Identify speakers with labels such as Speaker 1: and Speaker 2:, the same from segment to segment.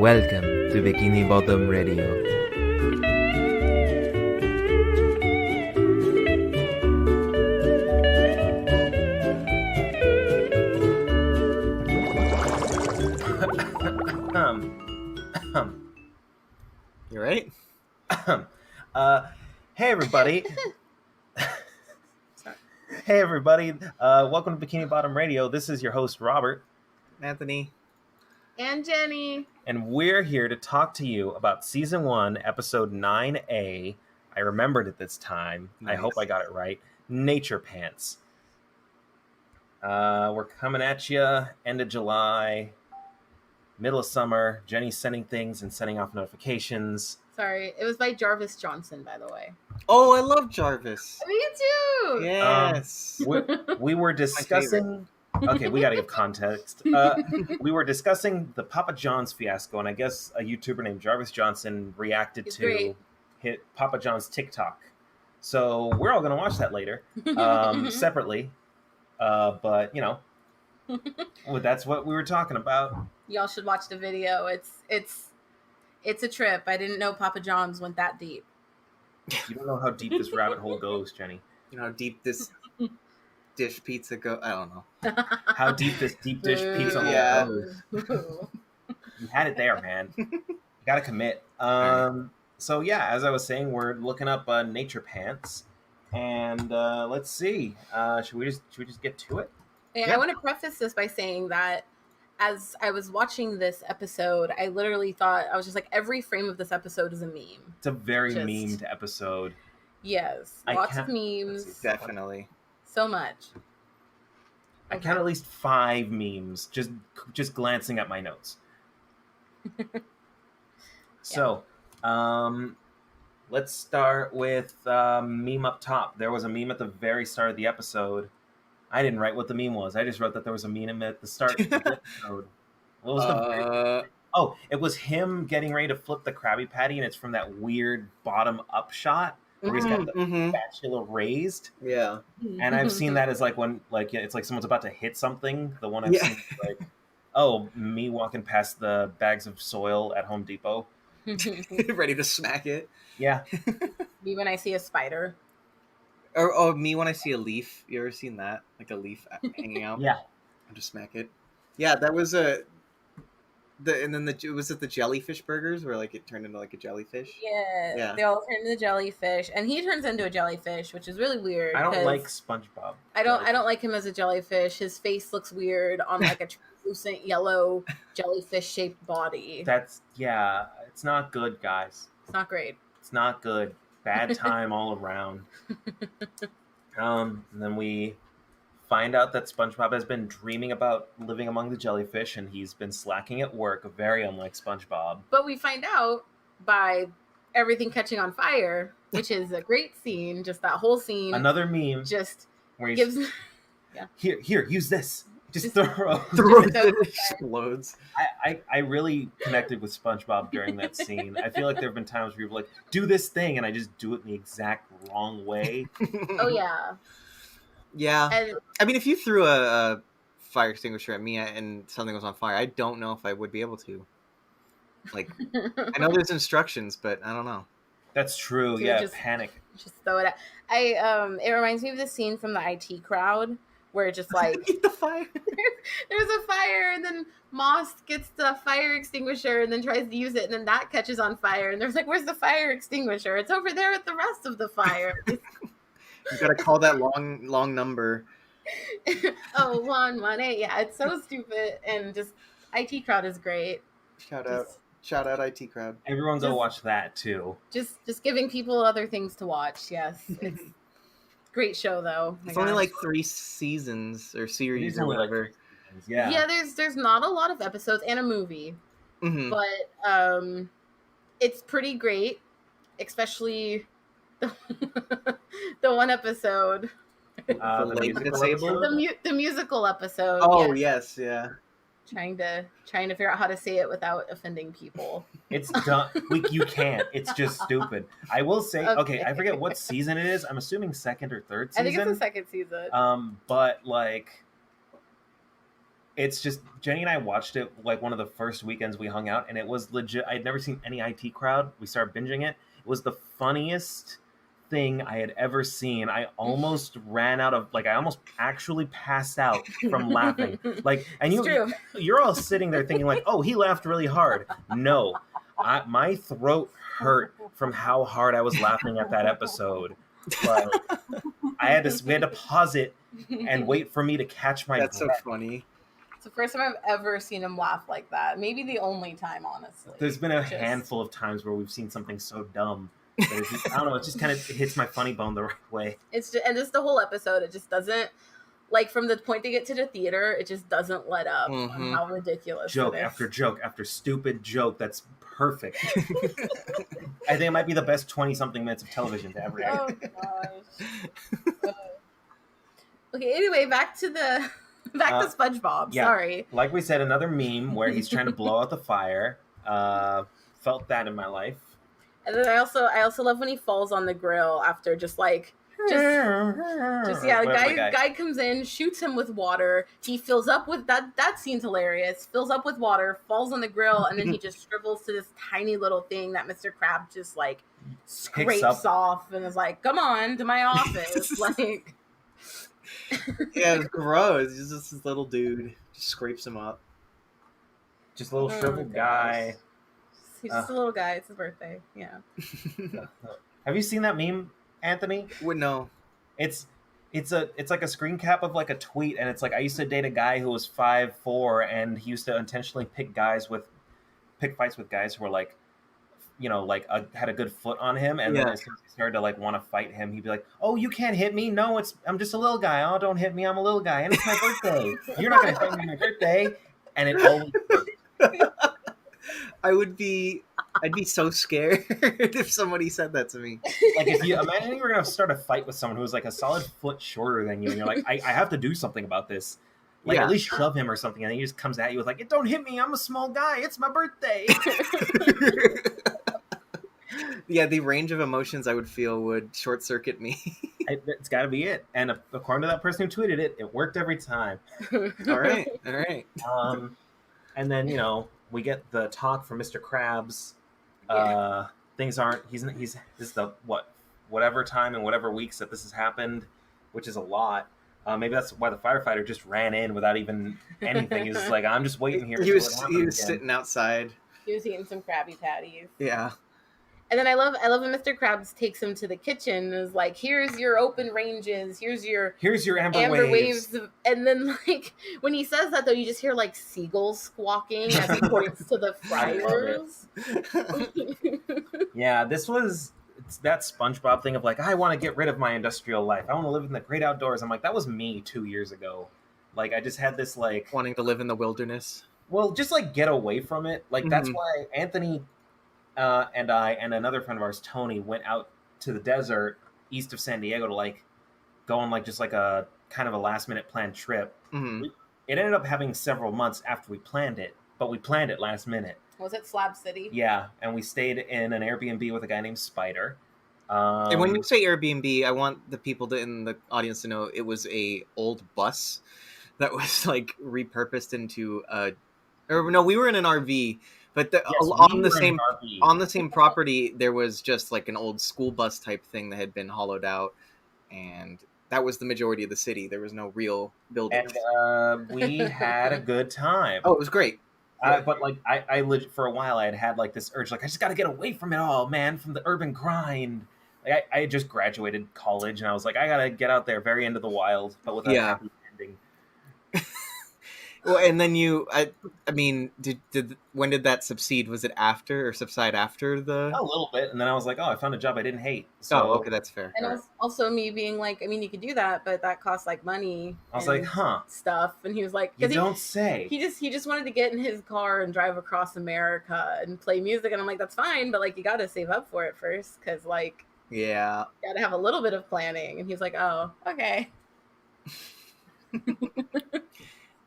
Speaker 1: Welcome to Bikini Bottom Radio.
Speaker 2: You right?
Speaker 1: Hey everybody.
Speaker 2: Sorry.
Speaker 1: Hey everybody. Welcome to Bikini Bottom Radio. This is your host Robert.
Speaker 2: Anthony.
Speaker 3: And Jenny.
Speaker 1: And we're here to talk to you about Season 1, Episode 9A. I remembered it this time.
Speaker 2: Nice.
Speaker 1: I hope I got it right. Nature Pants. We're coming at you end of July, middle of summer. Jenny's sending things and sending off notifications.
Speaker 3: Sorry, it was by Jarvis Johnson, by the way.
Speaker 2: Oh, I love Jarvis.
Speaker 3: Me too!
Speaker 2: Yes.
Speaker 1: We were discussing... Okay, we gotta give context. We were discussing the Papa John's fiasco, and I guess a YouTuber named Jarvis Johnson reacted
Speaker 3: He's
Speaker 1: to
Speaker 3: great.
Speaker 1: hit Papa John's TikTok. So we're all gonna watch that later, separately. But you know, well, that's what we were talking about.
Speaker 3: Y'all should watch the video. It's a trip. I didn't know Papa John's went that deep.
Speaker 1: You don't know how deep this rabbit hole goes, Jenny.
Speaker 2: You know how deep this dish pizza go? I don't know.
Speaker 1: How deep this deep dish pizza hole
Speaker 2: Yeah.
Speaker 1: goes. You had it there, man. You gotta commit. So yeah, as I was saying, we're looking up Nature Pants, and let's see. Should we just get to it?
Speaker 3: And
Speaker 1: Yeah.
Speaker 3: I want to preface this by saying that as I was watching this episode, I literally thought, I was just like, every frame of this episode is a meme.
Speaker 1: It's a very
Speaker 3: Just-
Speaker 1: memed episode.
Speaker 3: Yes.
Speaker 1: I
Speaker 3: Lots of
Speaker 1: can't-
Speaker 3: memes.
Speaker 2: Definitely.
Speaker 3: So much.
Speaker 1: I count at least 5 memes just glancing at my notes. So, let's start with meme up top. There was a meme at the very start of the episode. I didn't write what the meme was. I just wrote that there was a meme at the start of the episode. What was the Oh, it was him getting ready to flip the Krabby Patty, and it's from that weird bottom up shot where he's got the
Speaker 2: Mhm.
Speaker 1: spatula raised.
Speaker 2: Yeah.
Speaker 1: And I've seen that as like when it's like someone's about to hit something. The one I've
Speaker 2: Yeah.
Speaker 1: seen is like, oh, me walking past the bags of soil at Home Depot.
Speaker 2: Ready to smack it.
Speaker 1: Yeah.
Speaker 3: Me when I see a spider.
Speaker 2: Or me when I see a leaf. You ever seen that? Like a leaf hanging out?
Speaker 1: Yeah.
Speaker 2: I'll just smack it. Yeah, that was was it the jellyfish burgers where like it turned into like a jellyfish?
Speaker 3: Yeah, they all turn into jellyfish, and he turns into a jellyfish, which is really weird.
Speaker 1: I don't
Speaker 3: 'cause
Speaker 1: like SpongeBob.
Speaker 3: I don't like him as a jellyfish. His face looks weird on like a translucent yellow jellyfish shaped body.
Speaker 1: It's not good, guys.
Speaker 3: It's not great.
Speaker 1: It's not good. Bad time all around. And then we find out that SpongeBob has been dreaming about living among the jellyfish, and he's been slacking at work, very unlike SpongeBob.
Speaker 3: But we find out by everything catching on fire, which is a great scene. Just that whole scene.
Speaker 1: Another meme
Speaker 3: Just
Speaker 1: where he's
Speaker 3: gives.
Speaker 1: here, use this. Just
Speaker 3: Just-
Speaker 1: throw.
Speaker 2: Throws
Speaker 3: so-
Speaker 2: it, explodes.
Speaker 1: I really connected with SpongeBob during that scene. I feel like there have been times where you're like, do this thing, and I just do it in the exact wrong way.
Speaker 3: Oh yeah,
Speaker 2: Yeah.
Speaker 3: and
Speaker 2: I mean, if you threw a fire extinguisher at me and something was on fire, I don't know if I would be able to. Like, I know there's instructions, but I don't know.
Speaker 1: That's true.
Speaker 3: Dude,
Speaker 1: Yeah,
Speaker 3: just-
Speaker 1: panic.
Speaker 3: just throw it out. It reminds me of the scene from the IT Crowd where just like
Speaker 2: the fire.
Speaker 3: there's a fire and then Moss gets the fire extinguisher and then tries to use it and then that catches on fire and there's like, where's the fire extinguisher? It's over there with the rest of the fire.
Speaker 2: You gotta call that long number.
Speaker 3: Oh, 118. Yeah, it's so stupid and just IT Crowd is great.
Speaker 2: Shout out IT crowd.
Speaker 1: Everyone go
Speaker 3: Just-
Speaker 1: watch that too.
Speaker 3: Just giving people other things to watch. Yes, it's great show though. My
Speaker 2: It's only
Speaker 3: gosh.
Speaker 2: like 3 seasons or series
Speaker 1: It's
Speaker 2: or
Speaker 1: only like
Speaker 2: whatever.
Speaker 1: Yeah.
Speaker 3: Yeah, there's not a lot of episodes and a movie.
Speaker 2: Mhm.
Speaker 3: But it's pretty great, especially the, the one episode,
Speaker 1: The
Speaker 2: The
Speaker 1: musical
Speaker 2: disabled?
Speaker 1: episode?
Speaker 3: the musical episode.
Speaker 2: Oh
Speaker 3: yes.
Speaker 2: yes, yeah.
Speaker 3: Trying to figure out how to say it without offending people.
Speaker 1: It's done. You can't. It's just stupid. I will say. Okay, I forget what season it is. I'm assuming second or third
Speaker 3: I
Speaker 1: season.
Speaker 3: think it's the second season.
Speaker 1: But like, it's just Jenny and I watched it like one of the first weekends we hung out, and it was legit. I'd never seen any IT crowd. We started binging it. It was the funniest thing I had ever seen. I almost ran out of I almost actually passed out from laughing. Like, and you're all sitting there thinking like, oh, he laughed really hard. No, my throat hurt from how hard I was laughing at that episode. Like, we had to pause it and wait for me to catch my
Speaker 2: That's
Speaker 1: breath.
Speaker 2: So funny.
Speaker 3: It's the first time I've ever seen him laugh like that. Maybe the only time, honestly.
Speaker 1: There's been a handful of times where we've seen something so dumb. That I don't know. It just kind of hits my funny bone the right way.
Speaker 3: It's just, and just the whole episode. It just doesn't, like, from the point they get to the theater, it just doesn't let up on how ridiculous
Speaker 1: joke
Speaker 3: it is.
Speaker 1: after joke after stupid joke. That's perfect. I think it might be the best 20-something minutes of television to ever air.
Speaker 3: Oh gosh. Okay. Anyway, back to SpongeBob.
Speaker 1: Yeah,
Speaker 3: Sorry.
Speaker 1: Like we said, another meme where he's trying to blow out the fire. Felt that in my life.
Speaker 3: And then I also love when he falls on the grill after just guy comes in, shoots him with water. He fills up with that scene's hilarious. Fills up with water, falls on the grill, and then he just shrivels to this tiny little thing that Mr. Krabs just like scrapes off and is like, "Come on to my office." Like,
Speaker 2: yeah, it's gross. He's just this little dude. Just scrapes him up.
Speaker 1: Just a little shriveled guy.
Speaker 3: He's just a little guy. It's his birthday. Yeah.
Speaker 1: Have you seen that meme, Anthony?
Speaker 2: No.
Speaker 1: It's like a screen cap of like a tweet, and it's like, I used to date a guy who was 5'4", and he used to intentionally pick fights with guys who were like, had a good foot on him, and then as soon as he started to like want to fight him, he'd be like, "Oh, you can't hit me! No, I'm just a little guy. Oh, don't hit me! I'm a little guy, and it's my birthday. You're not gonna fight me on my birthday." And it always
Speaker 2: I'd be so scared if somebody said that to me.
Speaker 1: Like, if you imagine you were gonna start a fight with someone who's like a solid foot shorter than you, and you're like, I have to do something about this. Like, at least shove him or something, and then he just comes at you with like, "Don't hit me! I'm a small guy. It's my birthday."
Speaker 2: Yeah, the range of emotions I would feel would short circuit me.
Speaker 1: It's got to be it. And according to that person who tweeted it, it worked every time.
Speaker 2: All right.
Speaker 1: And then we get the talk from Mr. Krabs. Things aren't. This is the whatever time and whatever weeks that this has happened, which is a lot. Maybe that's why the firefighter just ran in without even anything. He's like, I'm just waiting here.
Speaker 2: He was sitting outside.
Speaker 3: He was eating some Krabby Patties.
Speaker 2: Yeah.
Speaker 3: And then I love when Mr. Krabs takes him to the kitchen and is like, "Here's your open ranges. Here's your amber waves." And then, like, when he says that, though, you just hear like seagulls squawking as he points to the fryers.
Speaker 1: Yeah, it's that SpongeBob thing of like, I want to get rid of my industrial life. I want to live in the great outdoors. I'm like, that was me 2 years ago. Like, I just had this like
Speaker 2: wanting to live in the wilderness.
Speaker 1: Well, just like get away from it. Like, that's why Anthony and I and another friend of ours, Tony, went out to the desert east of San Diego to like go on like just like a kind of a last minute planned trip.
Speaker 2: Mm-hmm.
Speaker 1: It ended up having several months after we planned it, but we planned it last minute.
Speaker 3: Was it Slab City?
Speaker 1: Yeah, and we stayed in an Airbnb with a guy named Spider.
Speaker 2: And when you say Airbnb, I want the people in the audience to know it was a old bus that was like repurposed into we were in an RV. But on the same property, there was just like an old school bus type thing that had been hollowed out, and that was the majority of the city. There was no real buildings.
Speaker 1: And we had a good time.
Speaker 2: Oh, it was great.
Speaker 1: But like I lived for a while. I had like this urge, like I just got to get away from it all, man, from the urban grind. Like I had just graduated college, and I was like, I gotta get out there, very into the wild, but with a happy ending.
Speaker 2: Well, and then when did that subside? Was it subside after the?
Speaker 1: A little bit, and then I was like, oh, I found a job I didn't hate.
Speaker 2: So, okay, that's fair.
Speaker 3: And it was also me being like, I mean, you could do that, but that costs like money.
Speaker 1: I was like,
Speaker 3: stuff, and he was like,
Speaker 1: you don't say.
Speaker 3: He just wanted to get in his car and drive across America and play music, and I'm like, that's fine, but like you got to save up for it first, because like,
Speaker 2: yeah,
Speaker 3: you got to have a little bit of planning. And he was like, oh, okay.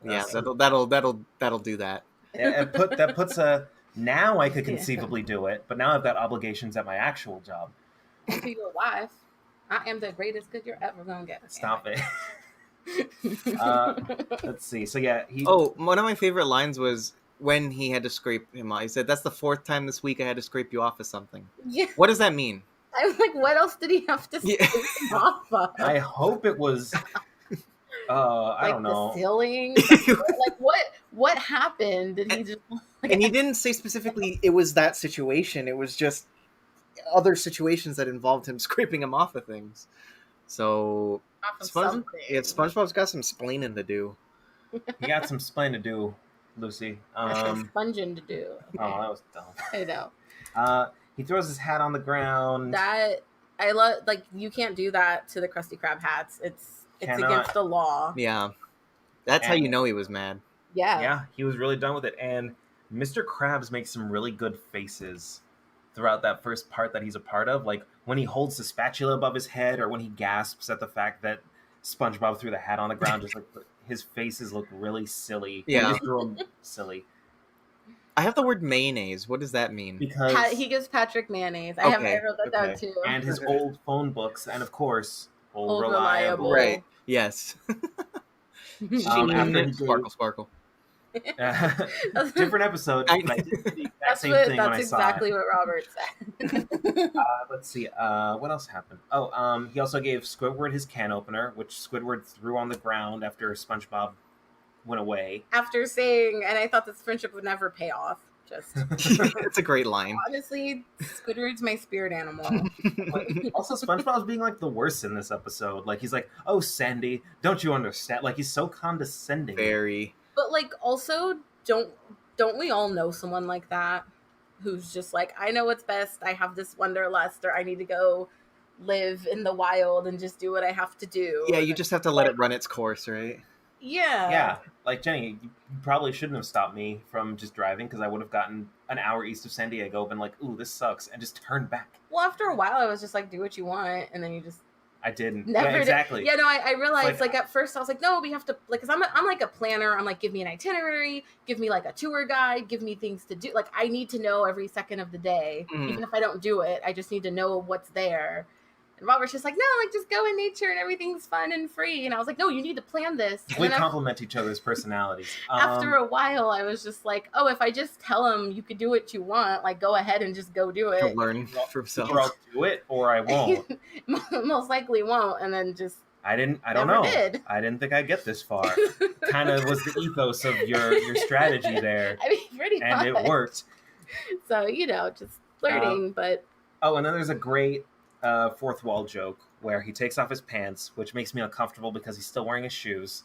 Speaker 2: Yeah, that'll do that.
Speaker 1: That puts a now I could conceivably do it, but now I've got obligations at my actual job.
Speaker 3: To your wife, I am the greatest good you're ever gonna get.
Speaker 1: Stop it. Let's see. So yeah,
Speaker 2: one of my favorite lines was when he had to scrape him off. He said, "That's the 4th time this week I had to scrape you off of something."
Speaker 3: Yeah.
Speaker 2: What does that mean?
Speaker 3: I was like, what else did he have to scrape him off of?
Speaker 1: I hope it was. I don't know.
Speaker 3: The ceiling. What happened? Did he just?
Speaker 2: And he didn't say specifically it was that situation. It was just other situations that involved him scraping him off of things. So SpongeBob's got some splaining to do.
Speaker 1: He got some splaining to do, Lucy.
Speaker 3: Some sponging to do. Okay.
Speaker 1: Oh, that was dumb.
Speaker 3: I know.
Speaker 1: He throws his hat on the ground.
Speaker 3: That I love. Like, you can't do that to the Krusty Krab hats. It's against the law.
Speaker 2: Yeah, that's how you know he was mad.
Speaker 3: Yeah,
Speaker 1: he was really done with it. And Mr. Krabs makes some really good faces throughout that first part that he's a part of, like when he holds the spatula above his head, or when he gasps at the fact that SpongeBob threw the hat on the ground. Just like his faces look really silly.
Speaker 2: Yeah,
Speaker 3: silly.
Speaker 2: I have the word mayonnaise. What does that mean?
Speaker 3: Because he gives Patrick mayonnaise. I wrote that down too.
Speaker 1: And his old phone books, and of course, old
Speaker 3: reliable.
Speaker 2: Right. Yes.
Speaker 1: After
Speaker 2: Sparkle.
Speaker 1: Different episode.
Speaker 3: That's exactly what Robert said.
Speaker 1: Let's see. What else happened? He also gave Squidward his can opener, which Squidward threw on the ground after SpongeBob went away.
Speaker 3: After saying, and I thought this friendship would never pay off.
Speaker 2: It's a great line.
Speaker 3: Honestly, Squidward's my spirit animal.
Speaker 1: Also, SpongeBob's being like the worst in this episode. Like, he's like, "Oh, Sandy, don't you understand?" Like, he's so condescending.
Speaker 2: Very.
Speaker 3: But like, also, don't we all know someone like that, who's just like, I know what's best. I have this wanderlust, or I need to go live in the wild and just do what I have to do.
Speaker 2: Yeah, you just have to let it run its course, right?
Speaker 3: Yeah.
Speaker 1: Like, Jenny, you probably shouldn't have stopped me from just driving, because I would have gotten an hour east of San Diego, been like, ooh, this sucks, and just turned back.
Speaker 3: Well, after a while, I was just like, do what you want, and then you just...
Speaker 1: I didn't.
Speaker 3: Never
Speaker 1: exactly.
Speaker 3: Yeah, no, I realized, like, at first I was like, no, we have to, like, because I'm like a planner. I'm like, give me an itinerary, give me like a tour guide, give me things to do. Like, I need to know every second of the day. Even if I don't do it, I just need to know what's there. And Robert's just like, no, like, just go in nature and everything's fun and free. And I was like, no, you need to plan this.
Speaker 1: We complement each other's personalities.
Speaker 3: After a while, I was just like, oh, if I just tell him you could do what you want, like, go ahead and just go do it.
Speaker 2: He'll learn for himself.
Speaker 1: Either I'll do it or I won't.
Speaker 3: Most likely won't. And then just...
Speaker 1: I don't know. I didn't think I'd get this far. Kind of was the ethos of your strategy there.
Speaker 3: I mean, pretty much.
Speaker 1: And it worked.
Speaker 3: So, just learning, but...
Speaker 1: Oh, and then there's a great... fourth wall joke where he takes off his pants, which makes me uncomfortable because he's still wearing his shoes.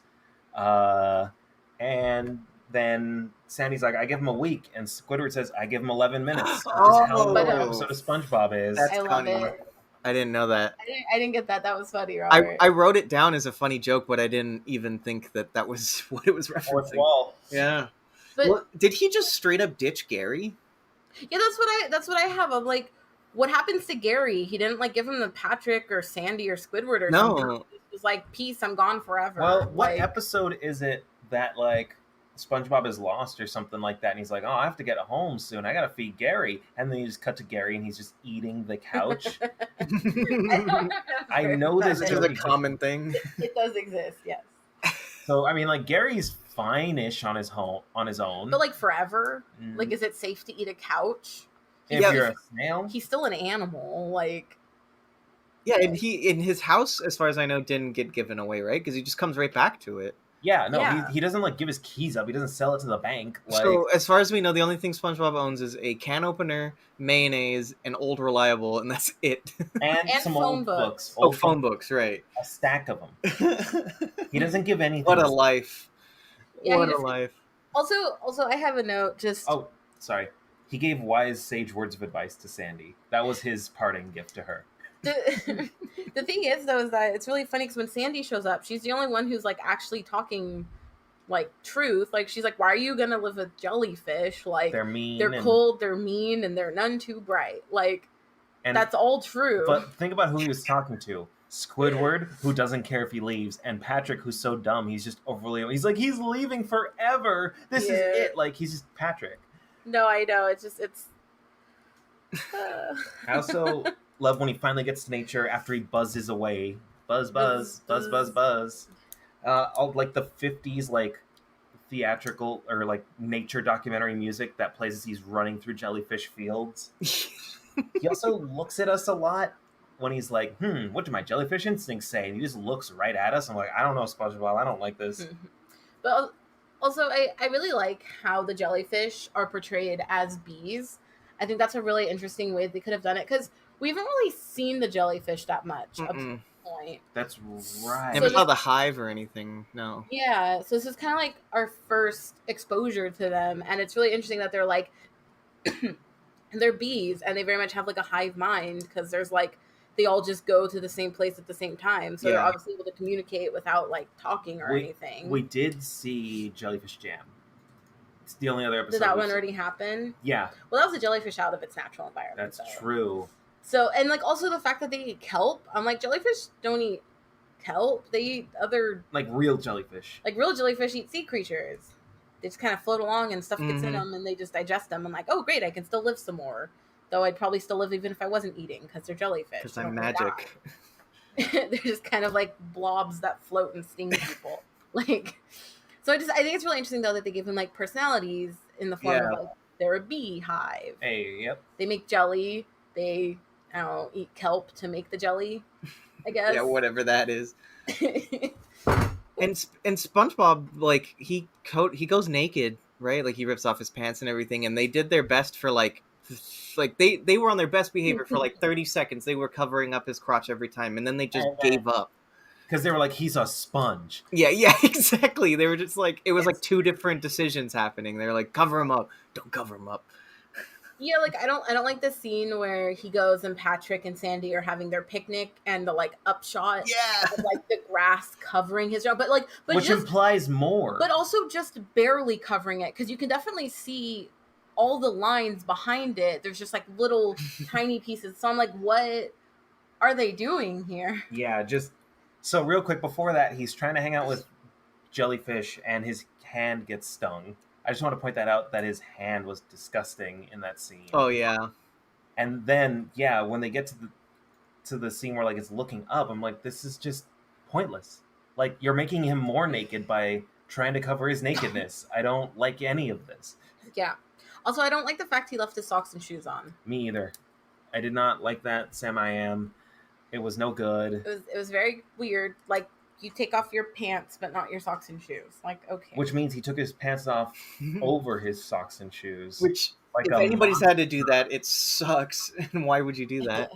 Speaker 1: And then Sandy's like, I give him a week, and Squidward says, I give him 11 minutes. Which is how the episode of SpongeBob is.
Speaker 3: I love it.
Speaker 2: I didn't know that.
Speaker 3: I didn't get that. That was funny, Robert.
Speaker 2: I wrote it down as a funny joke, but I didn't even think that was what it was referencing.
Speaker 1: Fourth wall.
Speaker 2: Yeah. But did he just straight up ditch Gary?
Speaker 3: Yeah, that's what I have. I'm like, what happens to Gary? He didn't like give him the Patrick or Sandy or Squidward or something. It was like, peace, I'm gone forever.
Speaker 1: Well, what episode is it that like SpongeBob is lost or something like that, and he's like, oh, I have to get home soon. I gotta feed Gary. And then you just cut to Gary and he's just eating the couch. I know this
Speaker 2: is a common thing.
Speaker 3: It does exist, yes.
Speaker 1: So I mean, like, Gary's fine-ish on his own.
Speaker 3: But like forever? Like, is it safe to eat a couch?
Speaker 1: If you're a snail,
Speaker 3: he's still an animal. Like,
Speaker 2: yeah, and he in his house, as far as I know, didn't get given away, right? Because he just comes right back to it.
Speaker 1: Yeah, no, yeah. He doesn't like give his keys up. He doesn't sell it to the bank. Like...
Speaker 2: So as far as we know, the only thing SpongeBob owns is a can opener, mayonnaise, and Old Reliable, and that's it.
Speaker 1: And some old books.
Speaker 2: Phone books, right?
Speaker 1: A stack of them. He doesn't give anything.
Speaker 2: What a life!
Speaker 3: Yeah,
Speaker 2: what a life!
Speaker 3: Also, I have a note. Just
Speaker 1: sorry. He gave wise, sage words of advice to Sandy. That was his parting gift to her.
Speaker 3: The thing is, though, is that it's really funny because when Sandy shows up, she's the only one who's like actually talking like truth. Like, she's like, why are you gonna live with jellyfish? Like,
Speaker 1: they're mean,
Speaker 3: they're cold, they're mean, and they're none too bright. Like, that's all true.
Speaker 1: But think about who he was talking to. Squidward, who doesn't care if he leaves, and Patrick, who's so dumb, he's just overly... He's like, he's leaving forever. This is it. Like, he's just Patrick.
Speaker 3: No, I know. It's
Speaker 1: I also love when he finally gets to nature after he buzzes away. Buzz, buzz, buzz, buzz, buzz. all like the 50s like theatrical or like nature documentary music that plays as he's running through jellyfish fields. He also looks at us a lot when he's like, what do my jellyfish instincts say? And he just looks right at us. I'm like, I don't know, SpongeBob, I don't like this.
Speaker 3: But also, I really like how the jellyfish are portrayed as bees. I think that's a really interesting way they could have done it, because we haven't really seen the jellyfish that much up to this point.
Speaker 1: That's right.
Speaker 2: Never saw the hive or anything. No.
Speaker 3: Yeah, so this is kind of like our first exposure to them, and it's really interesting that they're like they're bees, and they very much have like a hive mind, because there's like they all just go to the same place at the same time, so they're obviously able to communicate without like talking or anything.
Speaker 1: We did see jellyfish jam. It's the only other episode.
Speaker 3: Did that one already happen?
Speaker 1: Yeah.
Speaker 3: Well, that was a jellyfish out of its natural environment.
Speaker 1: That's true.
Speaker 3: So, and like also the fact that they eat kelp. I'm like, jellyfish don't eat kelp. They eat other
Speaker 1: like real jellyfish.
Speaker 3: Like real jellyfish eat sea creatures. They just kind of float along and stuff gets in them, and they just digest them. I'm like, oh great, I can still live some more. Though I'd probably still live even if I wasn't eating, because they're jellyfish.
Speaker 2: Because I'm magic.
Speaker 3: They're just kind of like blobs that float and sting people. Like, so I think it's really interesting though that they give them like personalities in the form of like they're a bee hive.
Speaker 1: Hey, yep.
Speaker 3: They make jelly. They eat kelp to make the jelly, I guess.
Speaker 2: Yeah, whatever that is. And SpongeBob, like he goes naked, right? Like he rips off his pants and everything, and they did their best for like they were on their best behavior for like 30 seconds. They were covering up his crotch every time, and then they just gave up.
Speaker 1: Because they were like, he's a sponge.
Speaker 2: Yeah, exactly. They were just like, it was like two different decisions happening. They were like, cover him up. Don't cover him up.
Speaker 3: Yeah, like I don't like the scene where he goes and Patrick and Sandy are having their picnic and the like upshot of like the grass covering his jaw, but
Speaker 1: which just implies more.
Speaker 3: But also just barely covering it, because you can definitely see all the lines behind it. There's just like little tiny pieces. So I'm like, what are they doing here?
Speaker 1: Yeah, just so real quick before that, he's trying to hang out with jellyfish and his hand gets stung. I just want to point that out, that his hand was disgusting in that scene.
Speaker 2: Oh yeah.
Speaker 1: And then when they get to the scene where like it's looking up, I'm like, this is just pointless. Like you're making him more naked by trying to cover his nakedness. I don't like any of this.
Speaker 3: Yeah. Also, I don't like the fact he left his socks and shoes on.
Speaker 1: Me either. I did not like that, Sam I Am. It was no good.
Speaker 3: It was very weird. Like, you take off your pants, but not your socks and shoes. Like, okay.
Speaker 1: Which means he took his pants off over his socks and shoes.
Speaker 2: Which,
Speaker 1: like
Speaker 2: if anybody's had to do that, it sucks. And why would you do that?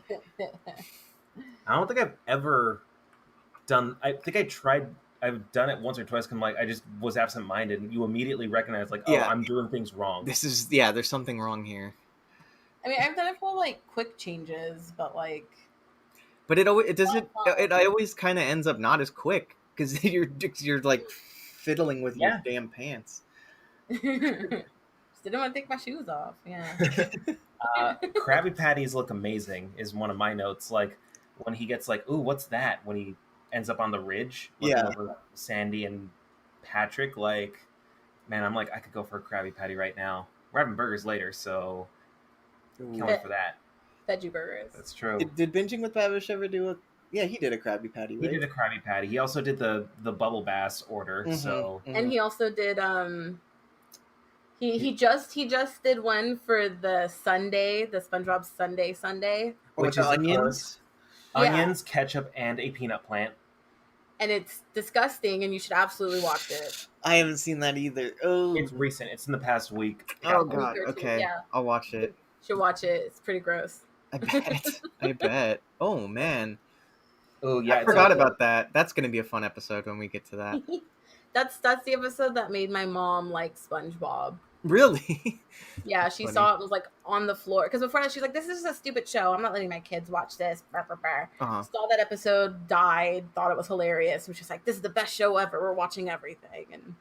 Speaker 1: I don't think I've ever done... I think I've done it once or twice, because like, I just was absent-minded, and you immediately recognize, like, I'm doing things wrong.
Speaker 2: There's something wrong here.
Speaker 3: I mean, I've done it for, like, quick changes, but, like...
Speaker 2: But it always kind of ends up not as quick, because you're like fiddling with your damn pants.
Speaker 3: Just didn't want to take my shoes off. Yeah.
Speaker 1: Krabby Patties look amazing is one of my notes. Like when he gets like, ooh, what's that? When he ends up on the ridge, over Sandy and Patrick. Like, man, I'm like, I could go for a Krabby Patty right now. We're having burgers later, so can't wait for that.
Speaker 3: Veggie burgers.
Speaker 1: That's true.
Speaker 2: Did Binging with Babish ever do a... Yeah, he did a Krabby Patty, right?
Speaker 1: He did a Krabby Patty. He also did the Bubble Bass order, so...
Speaker 3: And he also did, he just did one for the Sunday, the SpongeBob Sunday.
Speaker 1: Which is onions? Onions, ketchup, and a peanut plant.
Speaker 3: And it's disgusting, and you should absolutely watch it.
Speaker 2: I haven't seen that either. Oh,
Speaker 1: it's recent. It's in the past week.
Speaker 2: Oh, God. Okay. Yeah. I'll watch it.
Speaker 3: You should watch it. It's pretty gross.
Speaker 2: I bet. Oh, man.
Speaker 1: Oh, yeah.
Speaker 2: I forgot about that. That's going to be a fun episode when we get to that.
Speaker 3: That's the episode that made my mom like SpongeBob.
Speaker 2: Really?
Speaker 3: Yeah, she saw it was like on the floor. Because before that, she's like, this is just a stupid show. I'm not letting my kids watch this. Saw that episode, died, thought it was hilarious. Was just like, this is the best show ever. We're watching everything. And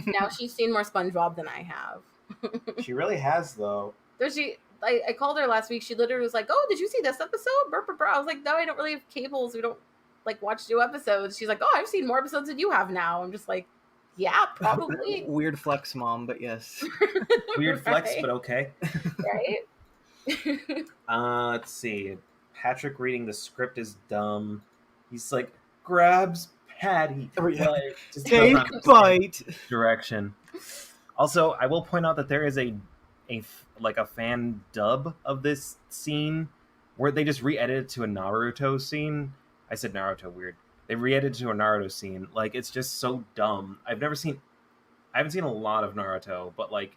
Speaker 3: now she's seen more SpongeBob than I have.
Speaker 1: She really has, though.
Speaker 3: I called her last week. She literally was like, oh, did you see this episode? I was like, no, I don't really have cables. We don't like watch new episodes. She's like, oh, I've seen more episodes than you have now. I'm just like, yeah, probably.
Speaker 2: Weird flex, Mom, but yes.
Speaker 1: Weird flex, but okay.
Speaker 3: Right?
Speaker 1: Let's see. Patrick reading the script is dumb. He's like, grabs Patty.
Speaker 2: Oh, yeah.
Speaker 1: Like, just
Speaker 2: Take
Speaker 1: goes on
Speaker 2: a bite.
Speaker 1: direction. Also, I will point out that there is a fan dub of this scene where they just re-edited to a Naruto scene. I said Naruto, weird. They re-edited to a Naruto scene. Like, it's just so dumb. I haven't seen a lot of Naruto, but like,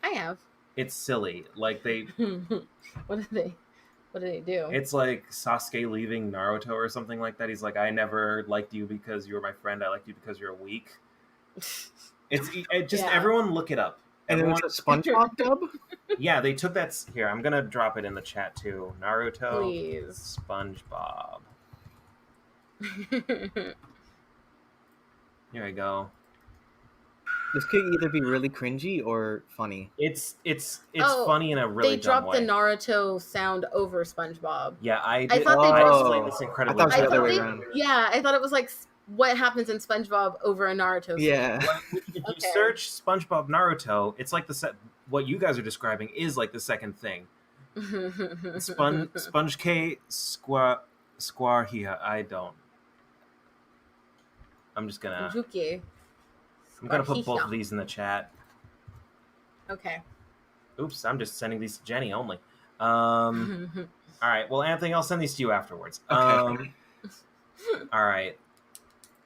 Speaker 3: I have.
Speaker 1: it's silly. Like
Speaker 3: What did they do?
Speaker 1: it's like Sasuke leaving Naruto or something like that. He's like, I never liked you because you were my friend. I liked you because you're weak. Everyone look it up.
Speaker 2: And
Speaker 1: Everyone,
Speaker 2: it was a SpongeBob dub?
Speaker 1: yeah, they took that. Here, I'm gonna drop it in the chat too. Naruto,
Speaker 3: Please.
Speaker 1: SpongeBob. Here we go.
Speaker 2: This could either be really cringy or funny.
Speaker 1: It's funny in a really
Speaker 3: they
Speaker 1: dumb
Speaker 3: dropped
Speaker 1: way.
Speaker 3: the Naruto sound over SpongeBob.
Speaker 1: Yeah, I
Speaker 3: thought they dropped
Speaker 1: explained this incredibly.
Speaker 2: I thought it was the other way
Speaker 3: they,
Speaker 2: around.
Speaker 3: Yeah, I thought it was like what happens in SpongeBob over a Naruto scene.
Speaker 2: Yeah.
Speaker 1: If you search SpongeBob Naruto, it's like what you guys are describing is like the second thing. Sponge K Square here. I'm just gonna. I'm gonna put both of these in the chat.
Speaker 3: Okay.
Speaker 1: Oops, I'm just sending these to Jenny only. All right. Well, Anthony, I'll send these to you afterwards.
Speaker 2: Okay.
Speaker 1: All right.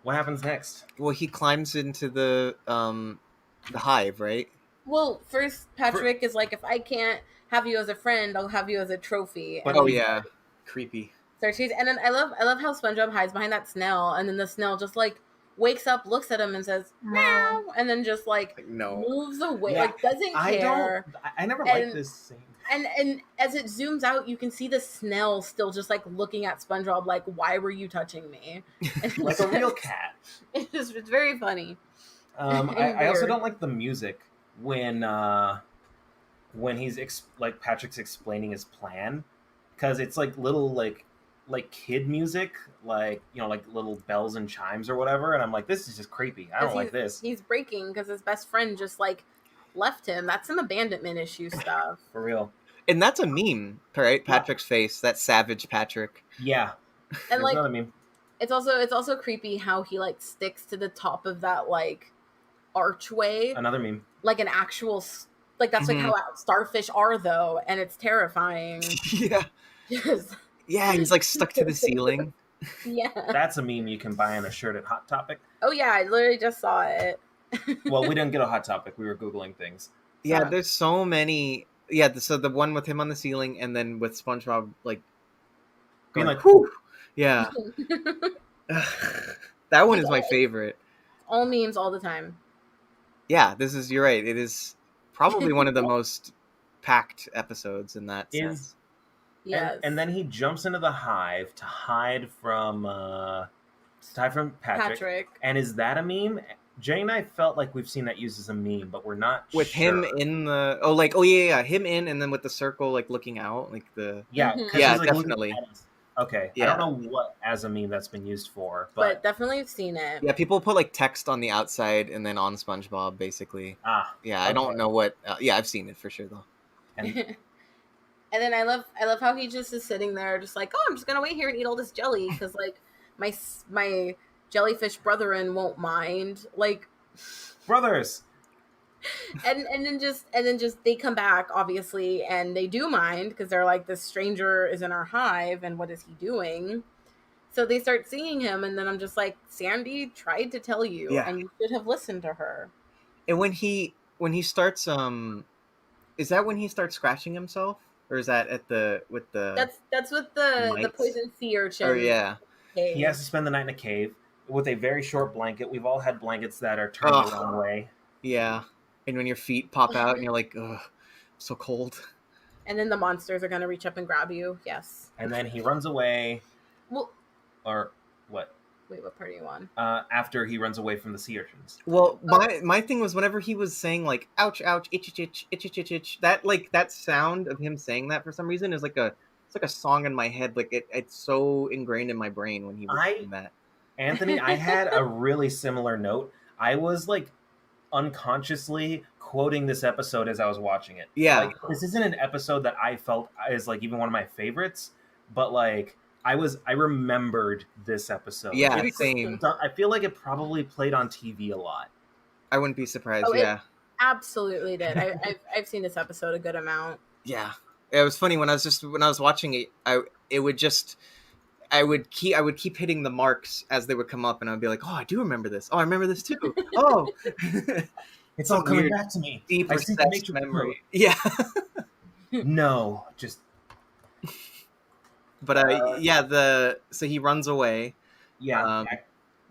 Speaker 1: What happens next?
Speaker 2: Well, he climbs into the hive, right?
Speaker 3: Well, first Patrick is like, if I can't have you as a friend, I'll have you as a trophy.
Speaker 1: But
Speaker 2: oh yeah, creepy.
Speaker 3: And then I love how SpongeBob hides behind that snail, and then the snail just like wakes up, looks at him, and says meow, and then just like
Speaker 2: no
Speaker 3: moves away,
Speaker 1: Yeah,
Speaker 3: like doesn't care.
Speaker 1: I never liked this scene.
Speaker 3: And as it zooms out, you can see the snail still just like looking at SpongeBob, like, "Why were you touching me?"
Speaker 1: Like a real cat.
Speaker 3: It's very funny.
Speaker 1: I also don't like the music when he's like Patrick's explaining his plan, because it's like little like kid music, like, you know, like little bells and chimes or whatever, and I'm like, this is just creepy. I don't like this.
Speaker 3: He's breaking because his best friend just like left him. That's some abandonment issue stuff.
Speaker 1: For real.
Speaker 2: And that's a meme, right? Patrick's face, that savage Patrick.
Speaker 1: Yeah.
Speaker 3: And like,
Speaker 1: another meme.
Speaker 3: It's also creepy how he like sticks to the top of that like archway.
Speaker 1: Another meme.
Speaker 3: Like an actual, like that's like how starfish are though, and it's terrifying.
Speaker 2: Yeah.
Speaker 3: Just...
Speaker 2: Yeah, he's like stuck to the ceiling.
Speaker 3: Yeah.
Speaker 1: That's a meme you can buy on a shirt at Hot Topic.
Speaker 3: Oh yeah, I literally just saw it.
Speaker 1: Well, we didn't get a Hot Topic. We were Googling things.
Speaker 2: Yeah, there's so many. Yeah, so the one with him on the ceiling, and then with SpongeBob like
Speaker 1: being like,
Speaker 2: whew. Yeah. That one is my favorite.
Speaker 3: All memes all the time.
Speaker 2: Yeah, you're right. It is probably one of the most packed episodes in that sense.
Speaker 3: Yes.
Speaker 1: And then he jumps into the hive to hide from Patrick. And is that a meme? Jay and I felt like we've seen that used as a meme, but we're not
Speaker 2: with
Speaker 1: sure.
Speaker 2: him in the him in, and then with the circle like looking out, like the
Speaker 1: yeah
Speaker 2: like,
Speaker 1: definitely. Okay,
Speaker 2: yeah.
Speaker 1: I don't know what as a meme that's been used for,
Speaker 3: but definitely have seen it.
Speaker 2: Yeah, people put like text on the outside and then on SpongeBob basically. Yeah, okay. I don't know what. Yeah, I've seen it for sure though.
Speaker 3: And then I love how he just is sitting there, just like, oh, I'm just gonna wait here and eat all this jelly because like my jellyfish brethren won't mind, like
Speaker 1: brothers.
Speaker 3: And then just they come back obviously, and they do mind because they're like, this stranger is in our hive, and what is he doing? So they start seeing him, and then I'm just like, Sandy tried to tell you, and you should have listened to her.
Speaker 2: And when he starts, is that when he starts scratching himself? Or is that that's with the
Speaker 3: poison sea urchin?
Speaker 2: Oh yeah.
Speaker 1: He has to spend the night in a cave with a very short blanket. We've all had blankets that are turned the wrong way.
Speaker 2: Yeah. And when your feet pop out and you're like, ugh, so cold.
Speaker 3: And then the monsters are gonna reach up and grab you. Yes.
Speaker 1: And then he runs away.
Speaker 3: Well,
Speaker 1: or what?
Speaker 3: Wait, what part are you on?
Speaker 1: After he runs away from the sea urchins.
Speaker 2: Well, my thing was whenever he was saying like ouch ouch itch itch itch itch itch itch, that sound of him saying that for some reason is like a song in my head. Like it's so ingrained in my brain when he was saying that.
Speaker 1: Anthony, I had a really similar note. I was like unconsciously quoting this episode as I was watching it.
Speaker 2: Yeah.
Speaker 1: Like, this isn't an episode that I felt is like even one of my favorites, but like I remembered this episode.
Speaker 2: Yeah,
Speaker 1: It's-
Speaker 2: same.
Speaker 1: I feel like it probably played on TV a lot.
Speaker 2: I wouldn't be surprised.
Speaker 3: Oh, it-
Speaker 2: Yeah.
Speaker 3: Absolutely did. I've seen this episode a good amount.
Speaker 2: Yeah. It was funny when I was watching it. I would keep hitting the marks as they would come up, and I'd be like, "Oh, I do remember this. Oh, I remember this too. Oh,
Speaker 1: It's all coming
Speaker 2: weird,
Speaker 1: back to me.
Speaker 2: deep
Speaker 1: I see the
Speaker 2: recessed
Speaker 1: nature
Speaker 2: memory." Yeah,
Speaker 1: No, just
Speaker 2: but so he runs away.
Speaker 1: yeah.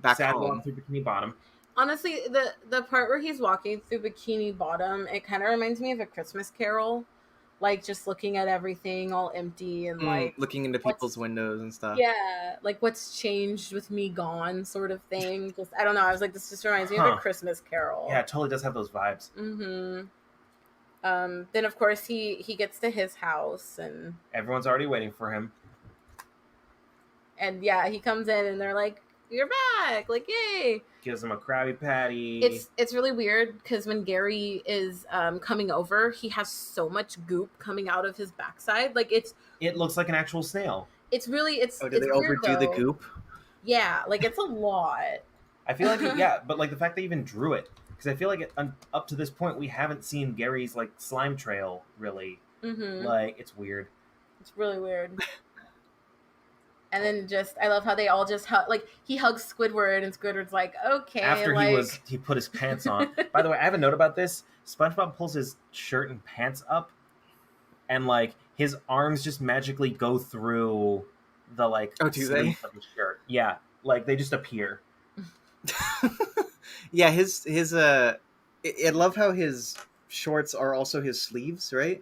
Speaker 2: Back
Speaker 1: sad
Speaker 2: home.
Speaker 1: walk through Bikini Bottom.
Speaker 3: Honestly, the part where he's walking through Bikini Bottom, it kind of reminds me of A Christmas Carol, like just looking at everything all empty and like
Speaker 2: looking into people's windows and stuff.
Speaker 3: yeah, like what's changed with me gone, sort of thing. Just I don't know. I was like, this just reminds me of A Christmas Carol.
Speaker 1: Yeah, it totally does have those vibes.
Speaker 3: Mm-hmm. Then of course he gets to his house and
Speaker 1: Everyone's already waiting for him.
Speaker 3: yeah, he comes in and they're like, "You're back!" Like, yay!
Speaker 1: Gives him a Krabby Patty.
Speaker 3: It's really weird because when Gary is coming over, he has so much goop coming out of his backside. Like
Speaker 1: It looks like an actual snail.
Speaker 3: it's really it's.
Speaker 2: Oh, did
Speaker 3: it's
Speaker 2: they
Speaker 3: weird,
Speaker 2: overdo the
Speaker 3: though.
Speaker 2: goop?
Speaker 3: Yeah, like it's a lot.
Speaker 1: I feel like yeah, but like the fact they even drew it, because I feel like up to this point we haven't seen Gary's like slime trail really.
Speaker 3: Mm-hmm.
Speaker 1: Like it's weird.
Speaker 3: It's really weird. And then I love how they all just like he hugs Squidward and Squidward's like, okay.
Speaker 1: After
Speaker 3: like...
Speaker 1: he put his pants on. By the way, I have a note about this. SpongeBob pulls his shirt and pants up, and like his arms just magically go through the like
Speaker 2: do they?
Speaker 1: sleeve of his shirt. Yeah, like they just appear.
Speaker 2: Yeah, his I love how his shorts are also his sleeves, right?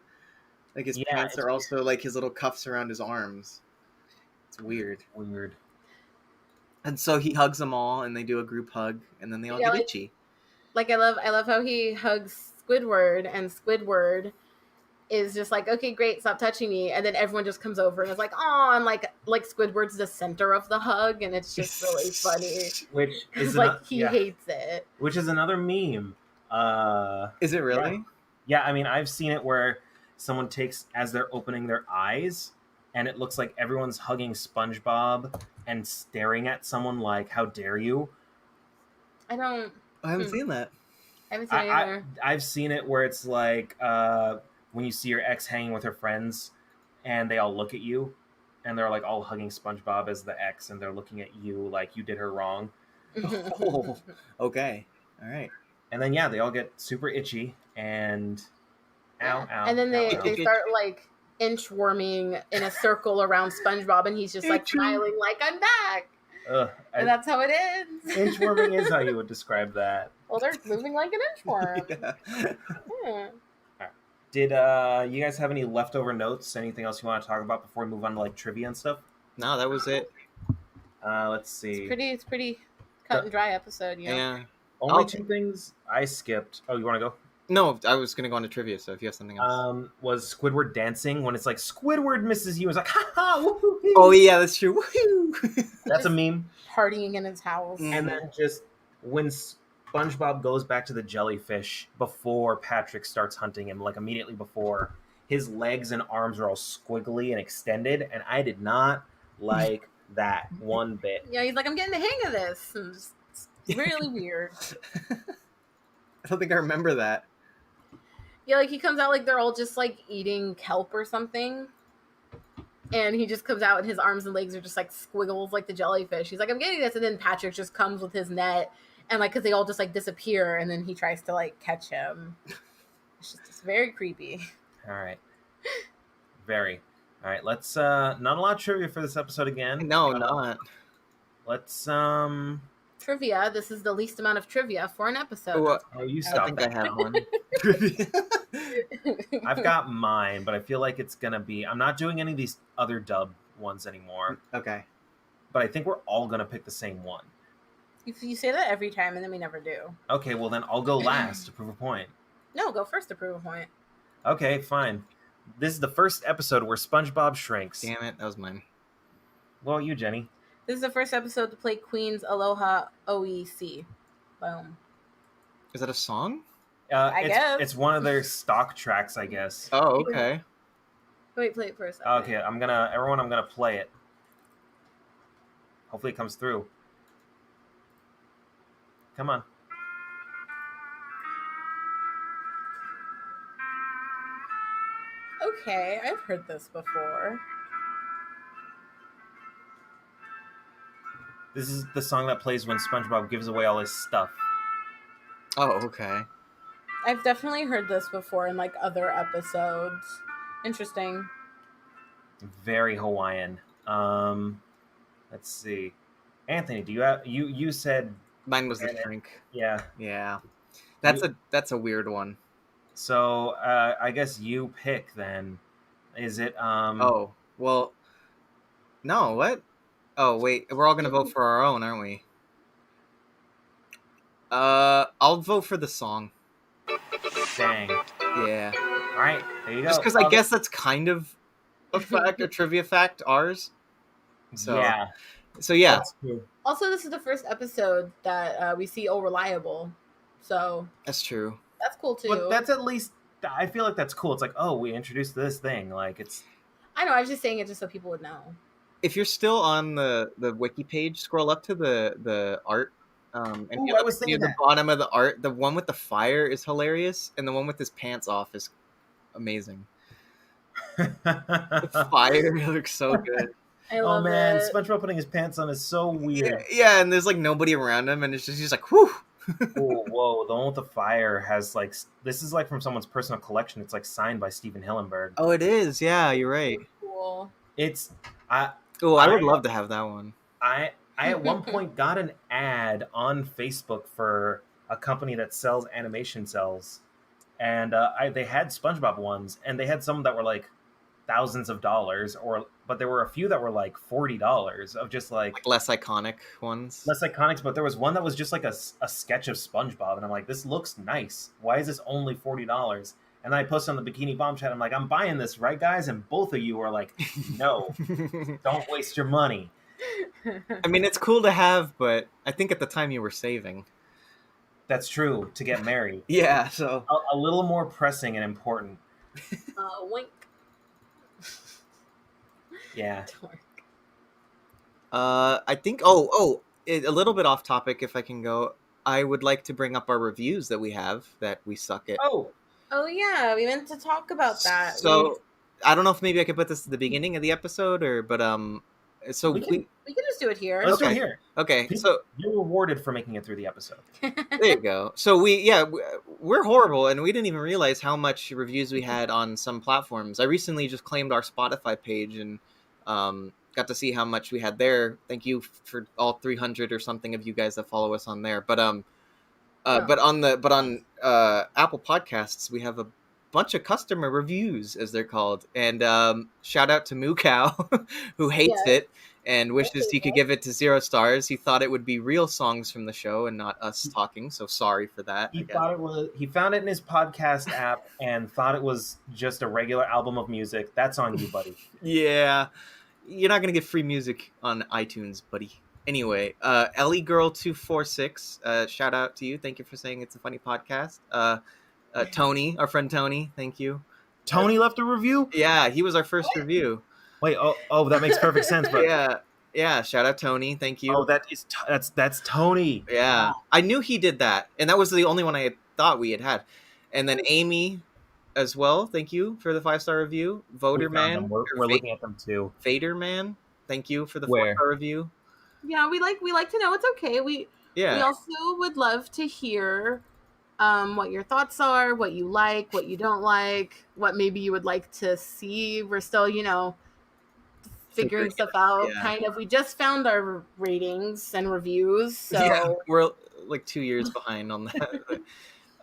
Speaker 2: Like his pants are also like his little cuffs around his arms. It's weird.
Speaker 1: Weird.
Speaker 2: And so he hugs them all, and they do a group hug, and then they all get itchy.
Speaker 3: Like I love how he hugs Squidward, and Squidward is just like, okay, great, stop touching me, and then everyone just comes over and is like, oh, and like Squidward's the center of the hug, and it's just really funny.
Speaker 1: Which is
Speaker 3: like he hates it.
Speaker 1: Which is another meme.
Speaker 2: Is it really?
Speaker 1: Yeah, I mean, I've seen it where someone takes as they're opening their eyes, and it looks like everyone's hugging SpongeBob and staring at someone like, how dare you?
Speaker 3: I
Speaker 2: haven't seen that.
Speaker 3: I haven't seen it either.
Speaker 1: I've seen it where it's like when you see your ex hanging with her friends and they all look at you and they're like all hugging SpongeBob as the ex and they're looking at you like you did her wrong.
Speaker 2: Oh, okay. All right.
Speaker 1: And then, yeah, they all get super itchy and ow.
Speaker 3: And then they start like inchworming in a circle around SpongeBob, and he's just like smiling like, I'm back. And that's how it ends.
Speaker 1: Inchworming is how you would describe that.
Speaker 3: Well, they're moving like an inchworm.
Speaker 1: Yeah. Did you guys have any leftover notes? Anything else you want to talk about before we move on to like trivia and stuff?
Speaker 2: No, that was it.
Speaker 1: Let's see.
Speaker 3: It's pretty cut and dry episode, you know?
Speaker 2: Yeah.
Speaker 1: Only two things I skipped. Oh, you want to go?
Speaker 2: No, I was going to go on to trivia, so if you have something else.
Speaker 1: Was Squidward dancing when it's like, Squidward misses you? It's like, ha ha, woo-hoo-hoo.
Speaker 2: Oh, yeah, that's true. Woo-hoo.
Speaker 1: That's a meme.
Speaker 3: Partying in his house.
Speaker 1: And then just when SpongeBob goes back to the jellyfish before Patrick starts hunting him, like immediately before, his legs and arms are all squiggly and extended, and I did not like that one bit.
Speaker 3: Yeah, he's like, I'm getting the hang of this. And it's really weird.
Speaker 2: I don't think I remember that.
Speaker 3: Yeah, like he comes out like they're all just like eating kelp or something. And he just comes out and his arms and legs are just like squiggles like the jellyfish. He's like, I'm getting this. And then Patrick just comes with his net and like, cause they all just like disappear. And then he tries to like catch him. It's very creepy.
Speaker 1: All right. Very. All right. Let's, not a lot of trivia for this episode again.
Speaker 2: No, not.
Speaker 1: Let's,
Speaker 3: Trivia. This is the least amount of trivia for an episode.
Speaker 1: Oh, you
Speaker 2: I
Speaker 1: stop
Speaker 2: think
Speaker 1: that.
Speaker 2: I have one.
Speaker 1: I've got mine, but I feel like it's going to be... I'm not doing any of these other dub ones anymore.
Speaker 2: Okay.
Speaker 1: But I think we're all going to pick the same one.
Speaker 3: You say that every time, and then we never do.
Speaker 1: Okay, well then I'll go last to prove a point.
Speaker 3: No, go first to prove a point.
Speaker 1: Okay, fine. This is the first episode where SpongeBob shrinks.
Speaker 2: Damn it, that was mine.
Speaker 1: Well, you, Jenny.
Speaker 3: This is the first episode to play Queen's Aloha OEC. Boom.
Speaker 2: Is that a song?
Speaker 3: I guess.
Speaker 1: It's one of their stock tracks, I guess.
Speaker 2: Oh, okay.
Speaker 3: Wait, play it first.
Speaker 1: Okay, I'm gonna play it. Hopefully it comes through. Come on.
Speaker 3: Okay, I've heard this before.
Speaker 1: This is the song that plays when SpongeBob gives away all his stuff.
Speaker 2: Oh, okay.
Speaker 3: I've definitely heard this before in like other episodes. Interesting.
Speaker 1: Very Hawaiian. Let's see. Anthony, do you have you said
Speaker 2: Mine was the drink.
Speaker 1: Yeah.
Speaker 2: Yeah. That's a weird one.
Speaker 1: So I guess you pick then. Is it
Speaker 2: Oh, well, no, what? Oh, wait, we're all gonna vote for our own, aren't we? I'll vote for the song.
Speaker 1: Dang.
Speaker 2: Yeah.
Speaker 1: All right, there you go.
Speaker 2: Just because I guess that's kind of a fact, a trivia fact, ours. So,
Speaker 1: yeah.
Speaker 2: So yeah.
Speaker 1: That's true.
Speaker 3: Also, this is the first episode that we see Oh Reliable, so
Speaker 2: That's true.
Speaker 3: that's cool too.
Speaker 1: But that's at least, I feel like that's cool. It's like, oh, we introduced this thing. Like, it's...
Speaker 3: I know, I was just saying it just so people would know.
Speaker 2: If you're still on the wiki page, scroll up to the art. And
Speaker 1: Ooh, I was thinking
Speaker 2: near the
Speaker 1: that.
Speaker 2: bottom of the art, the one with the fire is hilarious, and the one with his pants off is amazing. The fire looks so good.
Speaker 3: I
Speaker 1: Oh
Speaker 3: love
Speaker 1: man,
Speaker 3: it.
Speaker 1: SpongeBob putting his pants on is so weird.
Speaker 2: Yeah, and there's like nobody around him, and it's just he's like, whew.
Speaker 1: Oh, whoa, the one with the fire has like, this is like from someone's personal collection. It's like signed by Steven Hillenberg.
Speaker 2: Oh, it is. Yeah, you're right.
Speaker 3: Cool.
Speaker 1: It's
Speaker 2: I would love to have that one.
Speaker 1: I at one point got an ad on Facebook for a company that sells animation cells, and they had SpongeBob ones, and they had some that were like thousands of dollars, but there were a few that were like $40 of just like
Speaker 2: less iconic ones.
Speaker 1: Less iconics, but there was one that was just like a sketch of SpongeBob, and I'm like, this looks nice. Why is this only $40? And I posted on the Bikini Bomb chat, I'm like, I'm buying this, right, guys? And both of you are like, no, don't waste your money.
Speaker 2: I mean, it's cool to have, but I think at the time you were saving.
Speaker 1: That's true, to get married.
Speaker 2: Yeah, so
Speaker 1: a little more pressing and important.
Speaker 3: Wink.
Speaker 1: Yeah.
Speaker 2: I think. A little bit off topic, if I can go. I would like to bring up our reviews that we have that we suck at.
Speaker 3: Oh yeah, we meant to talk about that.
Speaker 2: So I don't know if maybe I could put this at the beginning of the episode, so
Speaker 3: we can just do it here.
Speaker 1: Let's do it here.
Speaker 2: Okay, so
Speaker 1: you're rewarded for making it through the episode.
Speaker 2: There you go. So we're horrible, and we didn't even realize how much reviews we had on some platforms. I recently just claimed our Spotify page and got to see how much we had there. Thank you for all 300 or something of you guys that follow us on there. But on Apple Podcasts, we have a bunch of customer reviews, as they're called, and shout out to Moo Cow, who hates it and wishes he could give it to 0 stars. He thought it would be real songs from the show and not us talking, so sorry for that.
Speaker 1: He found it in his podcast app and thought it was just a regular album of music. That's on you, buddy.
Speaker 2: Yeah, you're not gonna get free music on iTunes, buddy. Anyway, Ellie Girl 246, shout out to you. Thank you for saying it's a funny podcast. Tony, our friend Tony, thank you.
Speaker 1: Tony left a review?
Speaker 2: Yeah, he was our first review.
Speaker 1: Wait, that makes perfect sense. But
Speaker 2: yeah, shout out Tony, thank you.
Speaker 1: Oh, that's Tony.
Speaker 2: Yeah, I knew he did that, and that was the only one I had thought we had. And then Amy, as well, thank you for the 5-star review. Voter Man,
Speaker 1: we're looking at them too.
Speaker 2: Vader Man, thank you for the 4-star review.
Speaker 3: Yeah, we like to know it's okay. We also would love to hear what your thoughts are, what you like, what you don't like, what maybe you would like to see. We're still, figuring stuff out. Yeah. Kind of. We just found our ratings and reviews, so
Speaker 2: we're like 2 years behind on that.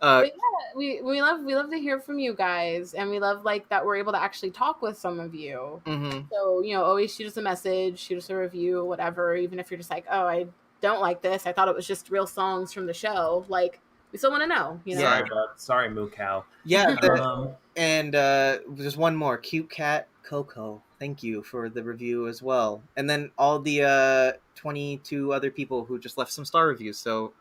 Speaker 3: But yeah, we love to hear from you guys, and we love that we're able to actually talk with some of you.
Speaker 2: Mm-hmm.
Speaker 3: So always shoot us a message, shoot us a review, whatever. Even if you're just like, oh, I don't like this, I thought it was just real songs from the show. We still want to know.
Speaker 1: Sorry, Moo Cow.
Speaker 2: Yeah, and there's one more. Cute Cat Coco. Thank you for the review as well. And then all the 22 other people who just left some star reviews. So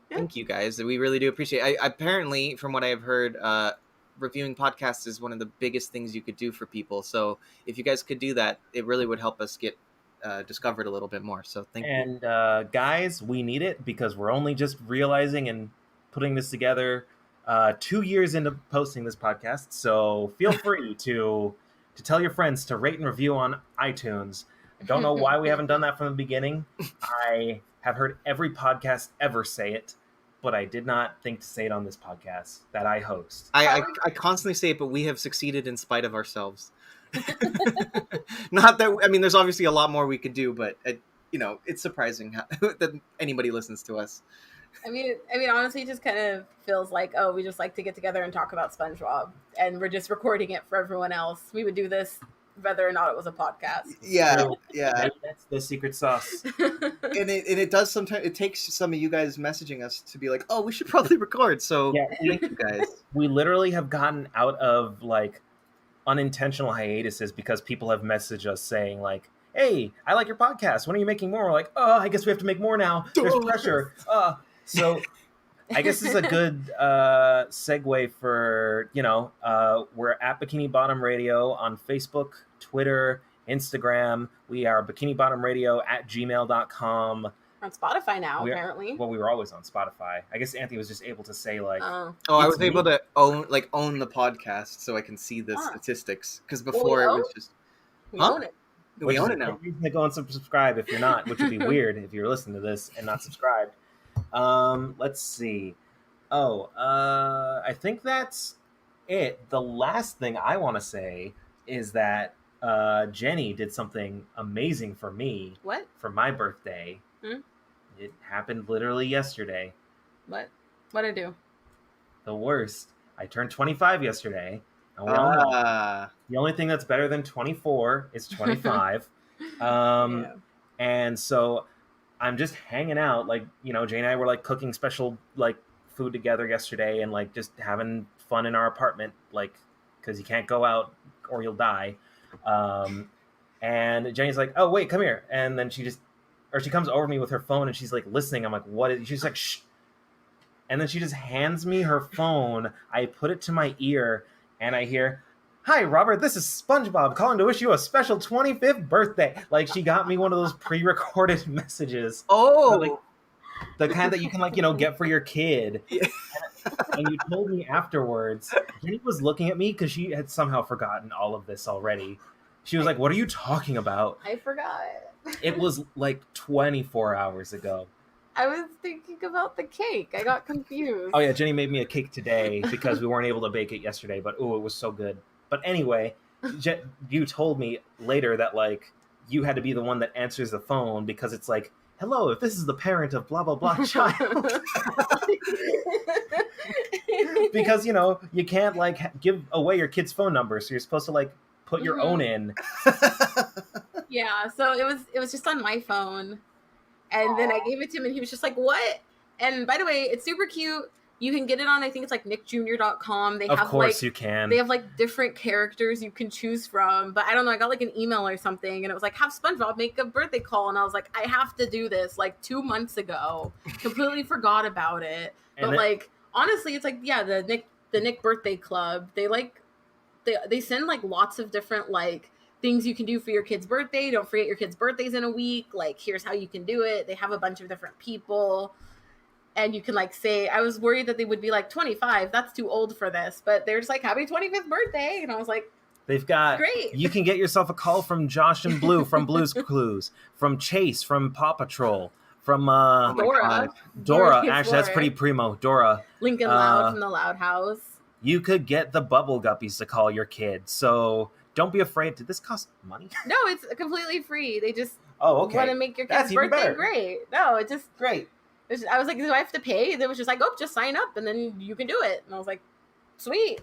Speaker 2: thank you guys. We really do appreciate it. Apparently, from what I've heard, reviewing podcasts is one of the biggest things you could do for people. So if you guys could do that, it really would help us get discovered a little bit more. So thank you.
Speaker 1: And guys, we need it because we're only just realizing and putting this together 2 years into posting this podcast. So feel free to tell your friends to rate and review on iTunes. I don't know why we haven't done that from the beginning. I have heard every podcast ever say it, but I did not think to say it on this podcast that I host.
Speaker 2: I constantly say it, but we have succeeded in spite of ourselves. Not that, I mean, there's obviously a lot more we could do, but it's surprising that anybody listens to us.
Speaker 3: I mean, honestly, it just kind of feels like, oh, we just like to get together and talk about SpongeBob, and we're just recording it for everyone else. We would do this whether or not it was a podcast.
Speaker 2: Yeah.
Speaker 1: That's the secret sauce.
Speaker 2: And it does sometimes. It takes some of you guys messaging us to be like, oh, we should probably record. So thank you guys.
Speaker 1: We literally have gotten out of like unintentional hiatuses because people have messaged us saying like, hey, I like your podcast. When are you making more? We're like, oh, I guess we have to make more now. There's pressure. So I guess this is a good segue for, we're at Bikini Bottom Radio on Facebook, Twitter, Instagram. We are bikinibottomradio@gmail.com.
Speaker 3: On Spotify now, apparently.
Speaker 1: Well, we were always on Spotify. I guess Anthony was just able to say like,
Speaker 2: I was able to own the podcast so I can see the statistics, because before it was just
Speaker 3: we own it.
Speaker 2: We own it now.
Speaker 1: To go and subscribe if you're not, which would be weird if you're listening to this and not subscribed. Let's see. I think that's it. The last thing I want to say is that Jenny did something amazing for me.
Speaker 3: What?
Speaker 1: For my birthday. It happened literally yesterday.
Speaker 3: What? What'd I do?
Speaker 1: The worst. I turned 25 yesterday. And we all know the only thing that's better than 24 is 25. And so I'm just hanging out. Like, Jane and I were like cooking special like food together yesterday and like just having fun in our apartment, like, because you can't go out or you'll die. And Jenny's like, oh, wait, come here. And then she comes over to me with her phone and she's like listening. I'm like, what is, she's like, shh. And then she just hands me her phone. I put it to my ear and I hear, hi, Robert, this is SpongeBob calling to wish you a special 25th birthday. Like, she got me one of those pre-recorded messages.
Speaker 2: Oh,
Speaker 1: like, the kind that you can, like, get for your kid. Yeah. And you told me afterwards, Jenny was looking at me because she had somehow forgotten all of this already. She was like, what are you talking about?
Speaker 3: I forgot.
Speaker 1: It was like 24 hours ago.
Speaker 3: I was thinking about the cake. I got confused.
Speaker 1: Oh, yeah, Jenny made me a cake today because we weren't able to bake it yesterday, but it was so good. But anyway, you told me later that, like, you had to be the one that answers the phone because it's like, hello, if this is the parent of blah, blah, blah child. Because, you can't, like, give away your kid's phone number, so you're supposed to, like, put your own in.
Speaker 3: Yeah, so it was just on my phone. And then I gave it to him, and he was just like, what? And by the way, it's super cute. You can get it on, I think it's like nickjr.com.
Speaker 1: Of course you can.
Speaker 3: They have like different characters you can choose from. But I don't know, I got like an email or something, and it was like, have SpongeBob make a birthday call. And I was like, I have to do this like 2 months ago. Completely forgot about it. But like, honestly, it's like, yeah, the Nick birthday club, they send like lots of different like things you can do for your kid's birthday. Don't forget your kid's birthday's in a week. Like, here's how you can do it. They have a bunch of different people. And you can like say, I was worried that they would be like 25. That's too old for this. But they're just like, happy 25th birthday. And I was like,
Speaker 1: they've got,
Speaker 3: great.
Speaker 1: You can get yourself a call from Josh and Blue from Blue's Clues, from Chase from Paw Patrol, from Dora. Actually, that's pretty primo. Dora.
Speaker 3: Lincoln Loud from the Loud House.
Speaker 1: You could get the Bubble Guppies to call your kid. So don't be afraid. Did this cost money?
Speaker 3: No, it's completely free. They just
Speaker 1: want
Speaker 3: to make your kid's birthday great. No, it's just
Speaker 1: great.
Speaker 3: I was like, do I have to pay? And it was just like, oh, just sign up and then you can do it. And I was like, sweet.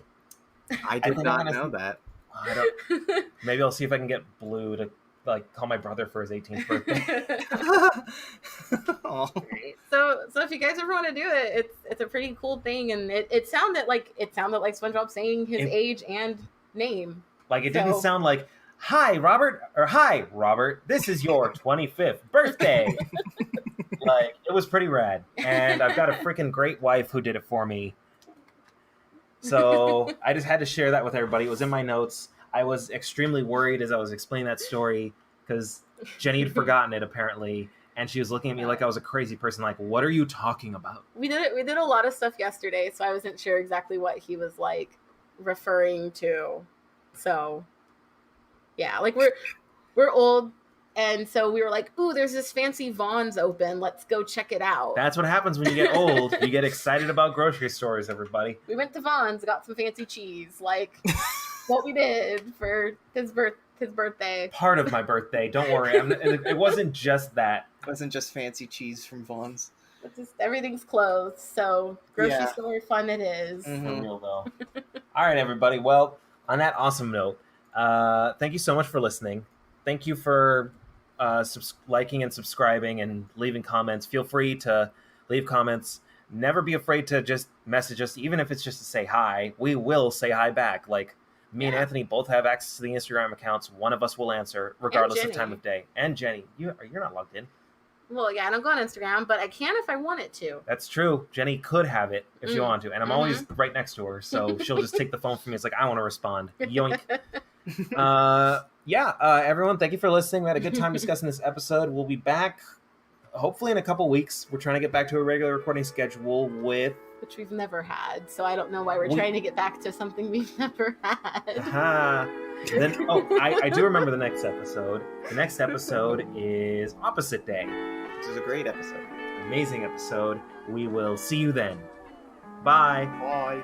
Speaker 2: I did not know that.
Speaker 1: Maybe I'll see if I can get Blue to like call my brother for his 18th birthday.
Speaker 3: So if you guys ever want to do it, it's a pretty cool thing, and it sounded like SpongeBob saying his age and name.
Speaker 1: Like, it didn't sound like, hi Robert, this is your 25th birthday. Like, it was pretty rad. And I've got a freaking great wife who did it for me. So I just had to share that with everybody. It was in my notes. I was extremely worried as I was explaining that story because Jenny had forgotten it apparently, and she was looking at me like I was a crazy person. Like, what are you talking about?
Speaker 3: We did a lot of stuff yesterday, so I wasn't sure exactly what he was like referring to. So yeah, like we're old, and so we were like, ooh, there's this fancy Vaughn's open, let's go check it out.
Speaker 1: That's what happens when you get old. You get excited about grocery stores, everybody.
Speaker 3: We went to Vaughn's, got some fancy cheese, like what we did for his birthday.
Speaker 1: Part of my birthday, don't worry. It wasn't just that.
Speaker 2: It wasn't just fancy cheese from Vaughn's.
Speaker 3: It's just everything's closed, so grocery store fun it is.
Speaker 1: For real though. All right, everybody. Well, on that awesome note, thank you so much for listening. Thank you for liking and subscribing and leaving comments. Feel free to leave comments. Never be afraid to just message us, even if it's just to say hi. We will say hi back. Like, me and Anthony both have access to the Instagram accounts. One of us will answer, regardless of time of day. And Jenny, you're not logged in.
Speaker 3: Well, yeah, I don't go on Instagram, but I can if I wanted to.
Speaker 1: That's true. Jenny could have it if she wanted to. And I'm always right next to her, so she'll just take the phone from me. It's like, I want to respond. Yoink. Everyone, thank you for listening. We had a good time discussing this episode. We'll be back hopefully in a couple weeks. We're trying to get back to a regular recording schedule
Speaker 3: which we've never had, so I don't know why we're trying to get back to something we've never had.
Speaker 1: I do remember the next episode. The next episode is Opposite Day.
Speaker 2: This is a great episode.
Speaker 1: Amazing episode. We will see you then. Bye.
Speaker 2: Bye.